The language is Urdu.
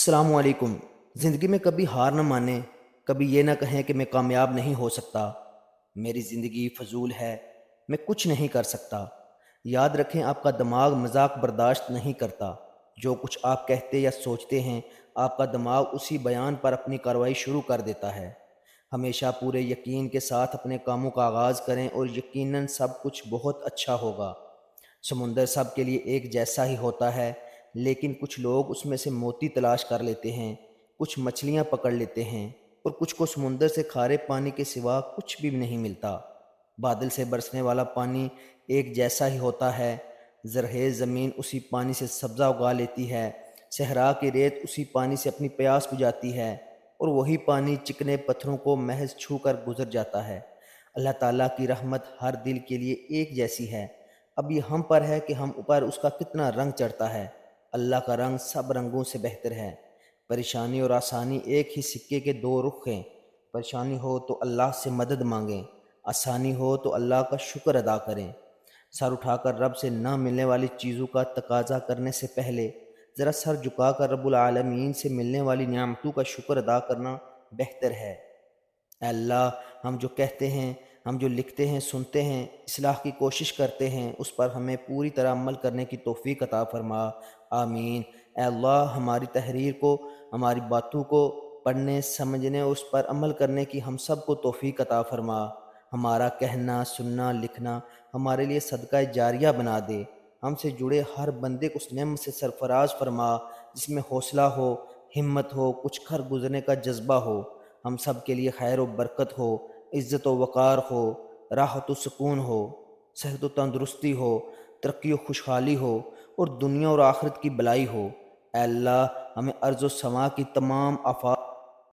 السلام علیکم۔ زندگی میں کبھی ہار نہ مانیں، کبھی یہ نہ کہیں کہ میں کامیاب نہیں ہو سکتا، میری زندگی فضول ہے، میں کچھ نہیں کر سکتا۔ یاد رکھیں، آپ کا دماغ مذاق برداشت نہیں کرتا۔ جو کچھ آپ کہتے یا سوچتے ہیں، آپ کا دماغ اسی بیان پر اپنی کارروائی شروع کر دیتا ہے۔ ہمیشہ پورے یقین کے ساتھ اپنے کاموں کا آغاز کریں اور یقیناً سب کچھ بہت اچھا ہوگا۔ سمندر سب کے لیے ایک جیسا ہی ہوتا ہے، لیکن کچھ لوگ اس میں سے موتی تلاش کر لیتے ہیں، کچھ مچھلیاں پکڑ لیتے ہیں، اور کچھ کو سمندر سے کھارے پانی کے سوا کچھ بھی نہیں ملتا۔ بادل سے برسنے والا پانی ایک جیسا ہی ہوتا ہے، زرخیز زمین اسی پانی سے سبزہ اگا لیتی ہے، صحرا کی ریت اسی پانی سے اپنی پیاس بجھاتی ہے، اور وہی پانی چکنے پتھروں کو محض چھو کر گزر جاتا ہے۔ اللہ تعالیٰ کی رحمت ہر دل کے لیے ایک جیسی ہے۔ اب یہ ہم پر ہے کہ ہم اوپر اس کا کتنا رنگ چڑھتا ہے۔ اللہ کا رنگ سب رنگوں سے بہتر ہے۔ پریشانی اور آسانی ایک ہی سکے کے دو رخ ہیں۔ پریشانی ہو تو اللہ سے مدد مانگیں، آسانی ہو تو اللہ کا شکر ادا کریں۔ سر اٹھا کر رب سے نہ ملنے والی چیزوں کا تقاضا کرنے سے پہلے ذرا سر جھکا کر رب العالمین سے ملنے والی نعمتوں کا شکر ادا کرنا بہتر ہے۔ اے اللہ، ہم جو کہتے ہیں، ہم جو لکھتے ہیں، سنتے ہیں، اصلاح کی کوشش کرتے ہیں، اس پر ہمیں پوری طرح عمل کرنے کی توفیق عطا فرما۔ آمین۔ اے اللہ، ہماری تحریر کو، ہماری باتوں کو پڑھنے، سمجھنے اور اس پر عمل کرنے کی ہم سب کو توفیق عطا فرما۔ ہمارا کہنا، سننا، لکھنا ہمارے لیے صدقہ جاریہ بنا دے۔ ہم سے جڑے ہر بندے کو اس نعمت سے سرفراز فرما جس میں حوصلہ ہو، ہمت ہو، کچھ کر گزرنے کا جذبہ ہو۔ ہم سب کے لیے خیر و برکت ہو، عزت و وقار ہو، راحت و سکون ہو، صحت و تندرستی ہو، ترقی و خوشحالی ہو، اور دنیا اور آخرت کی بلائی ہو۔ اے اللہ، ہمیں ارض و سما کی تمام آفات